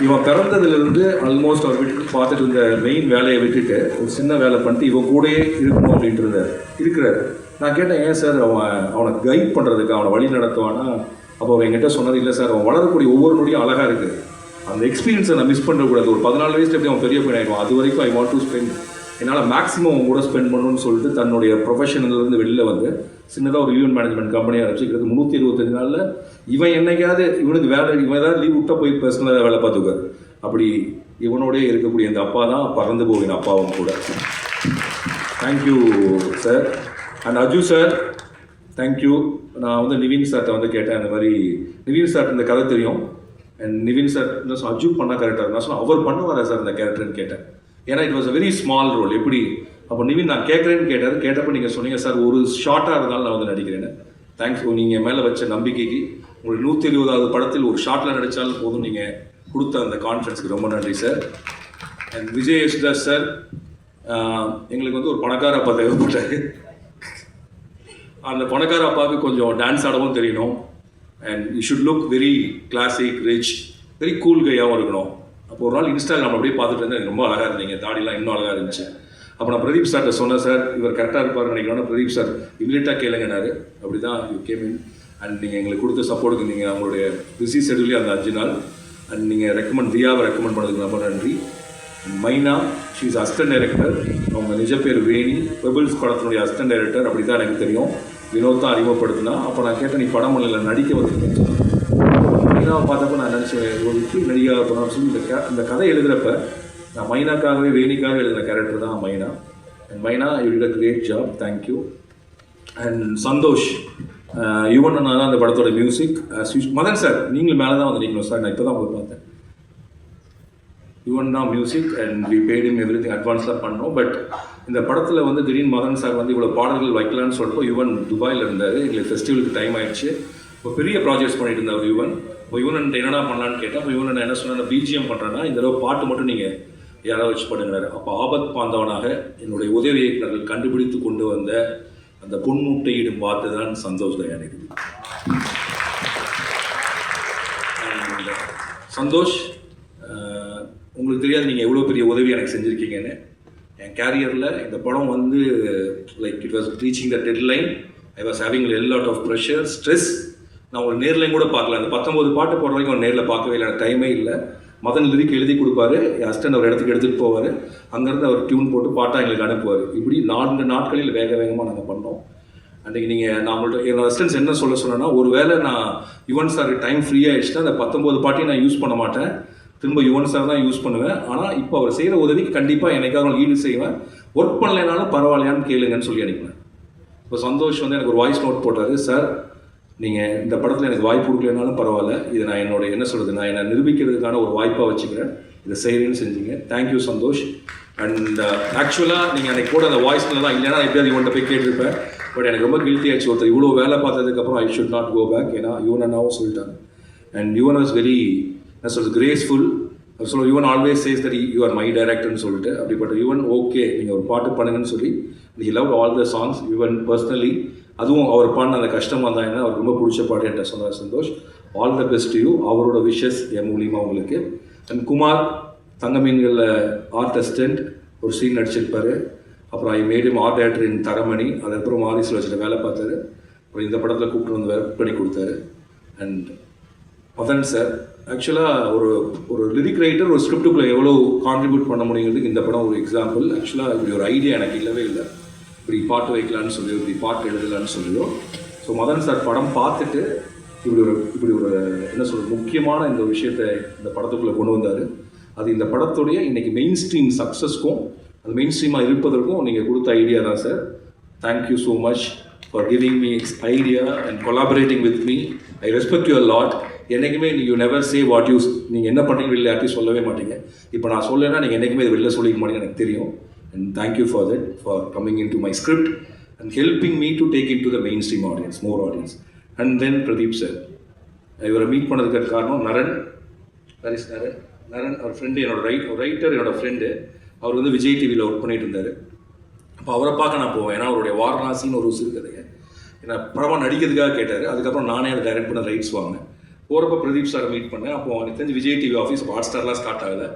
இவன் பிறந்ததுலேருந்து ஆல்மோஸ்ட் அவர் விட்டு பார்த்துட்டு இருந்த மெயின் வேலையை விட்டுட்டு ஒரு சின்ன வேலை பண்ணிட்டு இவன் கூடயே இருக்கணும் அப்படின்ட்டு இருக்கிறார். நான் கேட்டேன், ஏன் சார் அவனை கைட் பண்ணுறதுக்கு, அவனை வழி நடத்துவானா? அப்போ அவன் என்கிட்ட சொன்னது, இல்லை சார், அவன் வளரக்கூடிய ஒவ்வொரு நொடியும் அழகாக இருக்குது. அந்த எக்ஸ்பீரியன்ஸை நான் மிஸ் பண்ணுறக்கூடாது. ஒரு 14 வயசுல எப்படி அவன் பெரிய பையன் ஆகிடுவான், அது வரைக்கும் ஐ வாண்ட் டு ஸ்பெண்ட், என்னால் மேக்ஸிமம் அவங்க கூட ஸ்பெண்ட் பண்ணணும்னு சொல்லிட்டு தன்னுடைய ப்ரொஃபஷனல்லேருந்து வெளியில் வந்து சின்னதாக ஒரு ஈவென்ட் மேனேஜ்மெண்ட் கம்பெனியாக ஆரம்பிச்சுக்கிறது. 325 நாளில் இவன் என்னைக்காவது இவனுக்கு வேலை, இவன் ஏதாவது லீவ் விட்டால் போய் பர்சனலாக வேலை பார்த்துக்காரு. அப்படி இவனோடய இருக்கக்கூடிய இந்த அப்பா தான் பறந்து போகிற அப்பாவும் கூட. Thank you sir. And Aju sir, thank you. நான் வந்து நிவின் சார்கிட்ட வந்து கேட்டேன், இந்த மாதிரி நிவின் சார் இந்த கதை தெரியும். அண்ட் நிவின் சார் என்ன சொன்ன, அஜு பண்ணால் கரெக்டாக இருந்தால் சொன்னால் அவர் பண்ணுவாரா சார் இந்த கேரக்டர்னு கேட்டேன். ஏன்னா it was a very small role. எப்படி அப்போ நிவின் நான் கேட்குறேன்னு கேட்டார். கேட்டப்போ நீங்கள் சொன்னீங்க, சார் ஒரு ஷார்ட்டாக இருந்தாலும் நான் வந்து நடிக்கிறேன்னு. தேங்க்ஸ். நீங்கள் மேலே வச்ச நம்பிக்கைக்கு, உங்களுக்கு 120வது படத்தில் ஒரு ஷார்ட்டில் நடித்தாலும் போதும் நீங்கள் கொடுத்த அந்த கான்ஃபிடன்ஸுக்கு ரொம்ப நன்றி sir. And Vijay Yesudas sir, எங்களுக்கு வந்து ஒரு பணக்கார அப்பா தேவைப்பட்டார். அந்த பணக்கார அப்பாவுக்கு கொஞ்சம் டான்ஸ் ஆடவும் தெரியணும். And you should look very classic, rich, very cool கையாகவும் இருக்கணும். அப்போ ஒரு நாள் இன்ஸ்டாகிராம் அப்படியே பார்த்துட்டு இருந்தேன், எனக்கு ரொம்ப அழகாக இருந்தீங்க, தாடிலாம் இன்னும் அழகாக இருந்துச்சு. அப்போ நான் பிரதீப் சார்கிட்ட சொன்னேன், சார் இவர் கரெக்டாக இருப்பார் நினைக்கிறோன்னா, பிரதீப் சார் இமீடியட்டாக கேளுங்கன்னாரு. அப்படி தான் யூ கேம் இன். அண்ட் நீங்கள் எங்களுக்கு கொடுத்த சப்போர்ட்டுக்கு, நீங்கள் அவங்களுடைய பிஸி ஷெடியூலே அந்த 5 நாள், அண்ட் நீங்கள் தியாவை ரெக்கமெண்ட் பண்ணதுக்கு ரொம்ப நன்றி. மைனா, ஷீ இஸ் அசிஸ்டன்ட் டைரக்டர். அவங்க நிஜ பேர் வேணி, பெபிள்ஸ் படத்தினுடைய அசிஸ்டன்ட் டைரக்டர். அப்படி தான் எனக்கு தெரியும். வினோத் தான் அறிமுகப்படுத்தினா. அப்போ நான் கேட்டேன், நீ படம் பண்ணல, நடிக்க வந்திருக்கேன். மைனாவை பார்த்தப்போ நான் நினச்சேன், ஒரு இப்படி நடிகா போனான்னு சொல்லி இந்த கதை எழுதுகிறப்ப நான் மைனாக்காகவே, வேணிக்காக எழுதின கேரக்டர் தான் Myna. And Myna, you did a great job, thank you. And Santhosh, Yuvan அண்ணா தான் அந்த படத்தோட மியூசிக். மதன் சார், நீங்களும் மேலே தான் வந்து நிற்கணும் சார், நான் இப்போ தான் உங்களுக்கு பார்த்தேன். யுவன் தான் music and we paid him எவ்ரி திங், அட்வான்ஸாக பண்ணோம். பட் இந்த படத்தில் வந்து திடீர்னு மதன் சார் வந்து இவ்வளோ பாடல்கள் வைக்கலான்னு சொல்லிட்டு யுவன் துபாயில் இருந்தார். எங்களுக்கு ஃபெஸ்டிவலுக்கு டைம் ஆயிடுச்சு. இப்போ பெரிய ப்ராஜெக்ட்ஸ் பண்ணிட்டு இருந்தார் யுவன். இப்போ யுவன் என்னடா பண்ணலான்னு கேட்டேன். இப்போ யுவன் என்ன சொன்னால், பிஜிஎம் பண்ணுறேன்னா இந்த தடவை பாட்டு மட்டும் நீங்கள் யாராவது வச்சு பண்ணுங்கிறாரு. அப்போ ஆபத் பாந்தவனாக என்னுடைய உதவி இயக்குநர்கள் கண்டுபிடித்து கொண்டு வந்த அந்த பொன்முட்டையிடும் பாட்டு தான் சந்தோஷ் தயாரிக்குது. சந்தோஷ், உங்களுக்கு தெரியாது நீங்கள் எவ்வளோ பெரிய உதவி எனக்கு செஞ்சுருக்கீங்கன்னு. என் கேரியரில் இந்த படம் வந்து like it was reaching the deadline. I was having a lot of pressure, stress. நான் ஒரு நேர்லையும் கூட பார்க்கல. அந்த 19 பாட்டு போடுற வரைக்கும் ஒரு நேரில் பார்க்கவே இல்லை, எனக்கு டைமே இல்லை. மதன் லிரிக் எழுதி கொடுப்பாரு, என் அசிஸ்டன்ட் அவர் இடத்துக்கு எடுத்துகிட்டு போவார். அங்கேருந்து அவர் டியூன் போட்டு பாட்டாக எங்களுக்கு அனுப்புவார். இப்படி 4 நாட்களில் வேகமாக நாங்கள் பண்ணோம். அன்றைக்கி நான் உங்கள்கிட்ட என்னோட அசிஸ்டன்ஸ் என்ன சொல்ல சொன்னேன்னா, ஒரு வேளை நான் யுவன் சாருக்கு டைம் ஃப்ரீ ஆகிடுச்சுன்னா அந்த 19 பாட்டையும் நான் யூஸ் பண்ண மாட்டேன், திரும்ப யுவன் சார் தான் யூஸ் பண்ணுவேன். ஆனால் இப்போ அவர் செய்கிற உதவிக்கு கண்டிப்பாக என்னைக்காக ஈடு செய்வேன். ஒர்க் பண்ணலைனாலும் பரவாயில்லையான்னு கேளுங்கன்னு சொல்லி அனுப்பினேன். இப்போ சந்தோஷ் வந்து எனக்கு ஒரு வாய்ஸ் நோட் போட்டார். சார், நீங்கள் இந்த படத்தில் எனக்கு வாய்ப்பு கொடுக்கலனாலும் பரவாயில்ல, இது நான் என்னோட என்ன சொல்கிறது, நான் என்னை நிரூபிக்கிறதுக்கான ஒரு வாய்ப்பாக வச்சுக்கிறேன், இதை செய்கிறேன்னு செஞ்சீங்க. தேங்க்யூ சந்தோஷ். அண்ட் ஆக்சுவலாக நீங்கள் அன்றைக்கி கூட அந்த வாய்ஸில் தான், இல்லைன்னா எப்படியாவது இவன்கிட்ட போய் கேட்டிருப்பேன். பட் எனக்கு ரொம்ப கில்ட்டி ஆச்சு. ஒருத்தர் இவ்வளோ வேலை பார்த்ததுக்கப்புறம் I should not go back. ஏன்னா யுவன் அண்ணாவும் சொல்லிட்டாங்க. அண்ட் யுவன் வாஸ் வெரி என்ன சொல்கிறது, graceful. So Yuvan always says that you are my டைரக்டர்னு சொல்லிட்டு, அப்படிப்பட்ட யுவன் ஓகே நீங்கள் ஒரு பாட்டு பண்ணுங்கன்னு சொல்லி he love all the songs. Yuvan personally, அதுவும் அவர் பாடின அந்த கஷ்டம் வந்தாங்கன்னா அவருக்கு ரொம்ப பிடிச்ச பாட்டு என்கிட்ட சொன்னார் Santhosh. All the best you. அவரோட விஷஸ் என் மூலியமாக உங்களுக்கு. அண்ட் குமார், தங்கமீன்களில் ஆர்ட் அசிஸ்டன்ட், ஒரு சீன் நடிச்சிருப்பார். அப்புறம் I made him art director in Taramani. அதுக்கப்புறம் மாரிஸில் வச்சுட்டு வேலை பார்த்தாரு. அப்புறம் இந்த படத்தில் கூப்பிட்டு வந்து ஒர்க் பண்ணி கொடுத்தாரு. அண்ட் மதன் சார் ஆக்சுவலாக ஒரு லிரிக் ரைட்டர் ஒரு ஸ்கிரிப்டுக்குள்ளே எவ்வளோ கான்ட்ரிபியூட் பண்ண முடியுங்கிறதுக்கு இந்த படம் ஒரு எக்ஸாம்பிள். ஆக்சுவலாக இப்படி ஒரு ஐடியா எனக்கு இல்லவே இல்லை, இப்படி பாட்டு வைக்கலான்னு சொல்லியோ இப்படி பாட்டு எழுதலான்னு சொல்லியோ. ஸோ மதன் சார் படம் பார்த்துட்டு இப்படி ஒரு என்ன சொல்கிறது முக்கியமான இந்த விஷயத்தை இந்த படத்துக்குள்ளே கொண்டு வந்தார். அது இந்த படத்துடைய இன்றைக்கி மெயின் ஸ்ட்ரீம் சக்ஸஸ்க்கும் அது மெயின் ஸ்ட்ரீமாக இருப்பதற்கும் நீங்கள் கொடுத்த ஐடியா தான் sir. Thank you so much for giving me idea and collaborating with me. I respect you lot. என்றைக்குமே you never say what use, நீங்கள் என்ன பண்ணுறீங்க வெளில யார்ட்டையும் சொல்லவே மாட்டீங்க. இப்போ நான் சொல்லலைன்னா நீங்கள் என்றைக்குமே இது வெளில சொல்லிக்க மாட்டீங்க, எனக்கு தெரியும். And thank you for that, for coming in to my script and helping me to take in to the main stream audience, more audience. And then Pradeep sir, இவரை மீட் பண்ணதுக்கு காரணம் நரன். நரன் அவர் ஃப்ரெண்டு, என்னோட ரைட்டர், என்னோடய ஃப்ரெண்டு. அவர் வந்து விஜய் டிவியில் ஒர்க் பண்ணிட்டு இருந்தார். அப்போ அவரை பார்க்க நான் போவேன், ஏன்னா அவருடைய வாரணாசின்னு ஒரு சிறுகதைங்க ஏன்னா படமாக நடிக்கிறதுக்காக கேட்டார். அதுக்கப்புறம் நானே அதை டைரக்ட் பண்ண ரைட்ஸ் வாங்கினேன். போகிறப்ப பிரதீப் சாரை மீட் பண்ணேன். அப்போ எனக்கு தெரிஞ்சு விஜய் டிவி ஆஃபீஸ் ஹாட் ஸ்டார்லாம் ஸ்டார்ட் ஆகலை.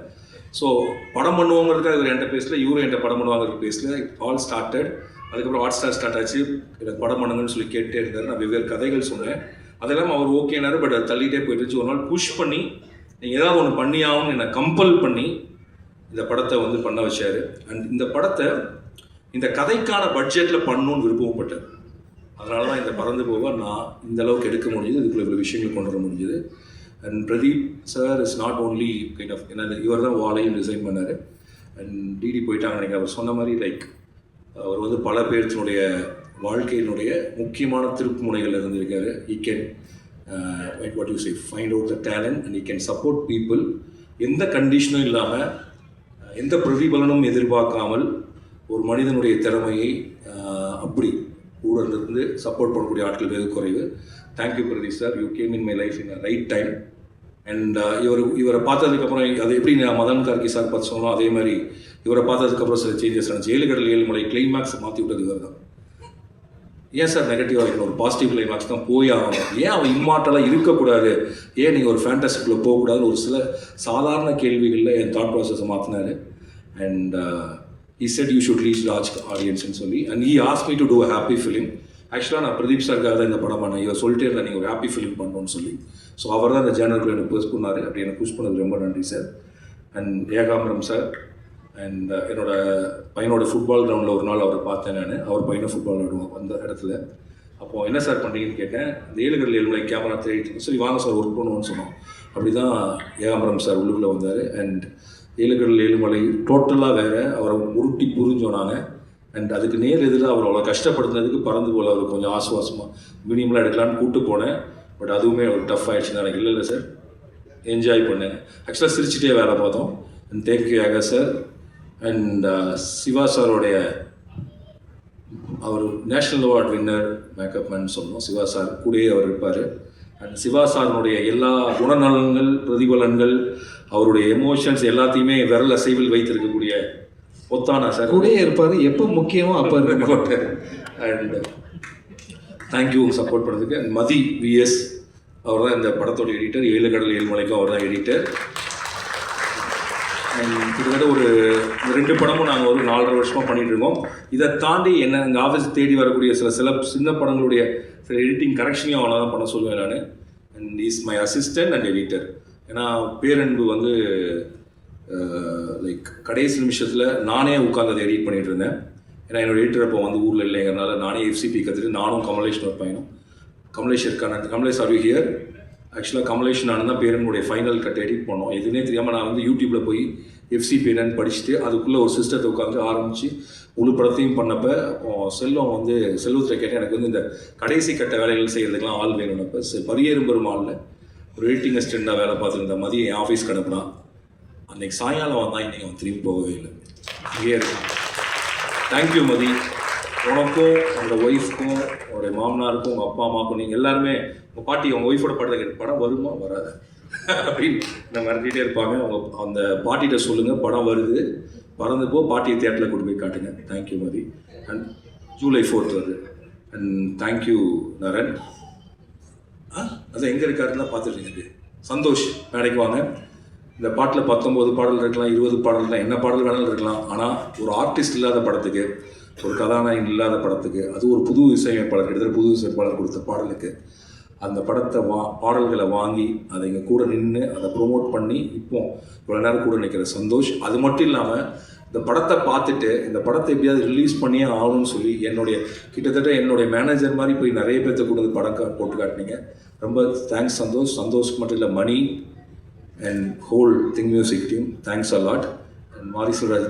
ஸோ படம் பண்ணுவோங்கிறதுக்காக இவர் என்கிட்ட பேசல, இவரும் என்கிட்ட படம் பண்ணுவாங்கிறது பேசல. All started. அதுக்கப்புறம் ஹாட் ஸ்டார் ஸ்டார்ட் ஆச்சு. எனக்கு படம் பண்ணுங்கன்னு சொல்லி கேட்டே இருந்தார். நான் வெவ்வேறு கதைகள் சொன்னேன். அதெல்லாம் அவர் ஓகேனாரு. பட் அதை தள்ளிகிட்டே போயிடுச்சு. ஒரு நாள் புஷ் பண்ணி நீங்கள் ஏதாவது ஒன்று பண்ணியாகணும்னு என்னை கம்பல் பண்ணி இந்த படத்தை வந்து பண்ண வச்சார். அண்ட் இந்த படத்தை இந்த கதைக்கான பட்ஜெட்டில் பண்ணணும்னு விருப்பப்பட்டேன். அதனால தான் இந்த பறந்து போக நான் இந்த அளவுக்கு எடுக்க முடியுது, இதுக்குள்ள இவ்வளோ விஷயங்கள் கொண்டு வர முடிஞ்சுது. And Pradeep sir is not only kind of என்ன, இவர் தான் வாழையும் டிசைன் பண்ணார். அண்ட் டிடி போயிட்டாங்க நினைக்கிறேன். அவர் சொன்ன மாதிரி லைக் அவர் வந்து பல பேர்த்தினுடைய வாழ்க்கையினுடைய முக்கியமான திருப்பு முனைகள் இருந்திருக்காரு. ஈ can what you say find out the talent and he can support people. எந்த கண்டிஷனும் இல்லாமல் எந்த பிரதிபலனும் எதிர்பார்க்காமல் ஒரு மனிதனுடைய திறமையை அப்படி கூட இருந்து சப்போர்ட் பண்ணக்கூடிய ஆட்கள் வெகு குறைவு. Thank you Pradeep sir, you came in my life in a right time. And இவரை பார்த்ததுக்கப்புறம் அது எப்படி நான் மதன் கார்கி சார் பார்த்து சொன்னோம், அதே மாதிரி இவரை பார்த்ததுக்கப்புறம் சில சேஞ்சஸ் இருந்துச்சு. 7 கடல் 7 மலை கிளைமேக்ஸ் மாற்றி விட்டது இவர் தான். ஏன் சார் நெகட்டிவாக இருக்கணும், ஒரு பாசிட்டிவ் கிளைமேக்ஸ் தான் போய் ஆகணும், ஏன் அவன் இம்மார்ட்டலாக இருக்கக்கூடாது, ஏன் நீங்கள் ஒரு ஃபேண்டசிக்குள்ளே போகக்கூடாதுன்னு ஒரு சில சாதாரண கேள்விகளில் என் தாட் ப்ராசஸை மாற்றினார். And he said you should reach large audience ன்னு சொல்லி, and he asked me to do a happy film. ஆக்சுவலாக நான் பிரதீப் சாருக்காக தான் இந்த படம் பண்ணேன். இவர் சொல்லிட்டே இருந்தால் நீங்கள் ஒரு ஹாப்பி ஃபிலிம் பண்ணணும்னு சொல்லி. ஸோ அவர் தான் இந்த ஜேனலுக்குள்ள எனக்கு புஷ் பண்ணார். அப்படி எனக்கு புஷ் பண்ணது ரொம்ப நன்றி sir. And Ekambaram sir. And என்னோட பையனோட ஃபுட்பால் கிரவுண்டில் ஒரு நாள் அவரை பார்த்தேன் நான். அவர் பையனை ஃபுட்பால் ஆடுவோம் அந்த இடத்துல. அப்போது என்ன சார் பண்ணுறீங்கன்னு கேட்டேன். அந்த 7 கடல் 7 மலை கேமரா தேடிட்டு சரி வாங்க சார் ஒர்க் பண்ணுவோன்னு சொன்னோம். அப்படி தான் ஏகாம்பரம் சார் உள்ளுக்குள்ளே வந்தார். அண்ட் 7 கடல் 7 மலை டோட்டலாக வேறு, அவரை உருட்டி புரிஞ்சோம் நாங்கள். அண்ட் அதுக்கு நேர் எதிராக அவர் அவ்வளோ கஷ்டப்படுத்துனதுக்கு பறந்து போல் அவர் கொஞ்சம் ஆசுவாசமாக மினிமலாக எடுக்கலான்னு கூப்பிட்டு போனேன். பட் அதுவுமே அவர் டஃப் ஆகிடுச்சுன்னு எனக்கு இல்லை சார், என்ஜாய் பண்ணேன். ஆக்சுவலாக சிரிச்சிட்டே வேலை பார்த்தோம். And thank you Eka sir. And Siva சாரோடைய அவர் national award winner makeup man சொன்னோம். சிவா சார் கூடயே அவர் இருப்பார். அண்ட் சிவா சாரினுடைய எல்லா குணநலன்கள் பிரதிபலன்கள் அவருடைய எமோஷன்ஸ் எல்லாத்தையுமே விரல் அசைவில் வைத்திருக்கக்கூடிய ஒத்தானா சார் கூடயே இருப்பார். எப்போ முக்கியமோ அப்போ இருக்க. அண்ட் தேங்க்யூ சப்போர்ட் பண்ணுறதுக்கு. அண்ட் மதி விஎஸ் அவர் தான் இந்த படத்தோட எடிட்டர். 7 கடல் 7 மலைக்கும் அவர் தான் எடிட்டர். அண்ட் கிட்டத்தட்ட ஒரு 2 படமும் நாங்கள் ஒரு 4.5 வருஷமாக பண்ணிகிட்டு இருக்கோம். இதை தாண்டி என்ன எங்கள் ஆஃபீஸ் தேடி வரக்கூடிய சில சின்ன படங்களுடைய சில எடிட்டிங் கரெக்ஷனையும் அவனை தான் பண்ண சொல்லுவேன் நான். And is my assistant and editor. ஏன்னா பேரன்பு வந்து லைக் கடைசி நிமிஷத்தில் நானே உட்காந்து அதை எடிட் பண்ணிகிட்டு இருந்தேன். ஏன்னா என்னோடய எடிட்டர் அப்போ வந்து ஊரில் இல்லைங்கிறனால நானே FCP கற்றுட்டு நானும் கமலேஷ் ஒரு பையனும் கமலேஷ் இருக்கான கமலேஷ் ஆர் யூ ஹியர். ஆக்சுவலாக கமலேஷ் நான் தான் பேரனுடைய ஃபைனல் கட் எடிட் பண்ணோம். எதுனே தெரியாமல் நான் வந்து யூடியூப்பில் போய் FCP என்னன்னு படிச்சுட்டு அதுக்குள்ளே ஒரு சிஸ்டத்தை உட்காந்து ஆரம்பித்து முழு படத்தையும் பண்ணப்போ செல்வம் வந்து செல்வத்தை கேட்டேன். எனக்கு வந்து இந்த கடைசி கட்ட வேலைகள் செய்கிறதுக்கெலாம் ஆள் வேணும்னப்போ பரியேறும் பெருமாளில் ஒரு எடிட்டிங் அசிஸ்டண்ட்டாக வேலை பார்த்துருந்த மதியம் என் ஆஃபீஸ்க்கு அனுப்புனா. அன்றைக்கி சாயங்காலம் வந்தால் இன்றைக்கி அவன் திரும்பி போகவே இல்லை, இங்கேயே இருக்கான். தேங்க்யூ மதி. உனக்கும் உங்கள் ஒய்ஃப்க்கும் உங்களுடைய மாமனாருக்கும் உங்கள் அப்பா அம்மாவுக்கும் நீங்கள் எல்லாருமே உங்கள் பாட்டி உங்கள் ஒய்ஃபோட படத்தை படம் வருமா வராது அப்படின்னு நான் மிரட்டிகிட்டே இருப்பாங்க. அவங்க அந்த பாட்டிகிட்ட சொல்லுங்கள் படம் வருது, பறந்து போ, பாட்டியை தியேட்டரில் கொண்டு போய் காட்டுங்க. Thank you Mathi. And July 4th வருது. And thank you Naran. அது எங்கே இருக்காருன்னா பார்த்துட்டு சந்தோஷ் மேடைக்கு வாங்க. இந்த பாட்டில் 19 பாடல் இருக்கலாம், 20 பாடல் இருக்கலாம், என்ன பாடல் வேணாலும் இருக்கலாம். ஆனால் ஒரு ஆர்டிஸ்ட் இல்லாத படத்துக்கு, ஒரு கதாநாயகன் இல்லாத படத்துக்கு, அது ஒரு புது இசையமைப்பாளர் கிட்டத்தட்ட புது இசையமைப்பாளர் கொடுத்த பாடலுக்கு அந்த படத்தை பாடல்களை வாங்கி அதை இங்கே கூட நின்று அதை ப்ரொமோட் பண்ணி இப்போ இவ்வளோ நேரம் கூட நிற்கிற சந்தோஷ். அது மட்டும் இல்லாமல் இந்த படத்தை பார்த்துட்டு இந்த படத்தை எப்படியாவது ரிலீஸ் பண்ணியே ஆகணும்னு சொல்லி கிட்டத்தட்ட என்னுடைய மேனேஜர் மாதிரி போய் நிறைய பேர்த்த கூட படம் போட்டு காட்டினீங்க. ரொம்ப தேங்க்ஸ் சந்தோஷ். சந்தோஷ்க்கு மட்டும் இல்லை, Mani and whole thing music team, thanks a lot. And Mari Selvaraj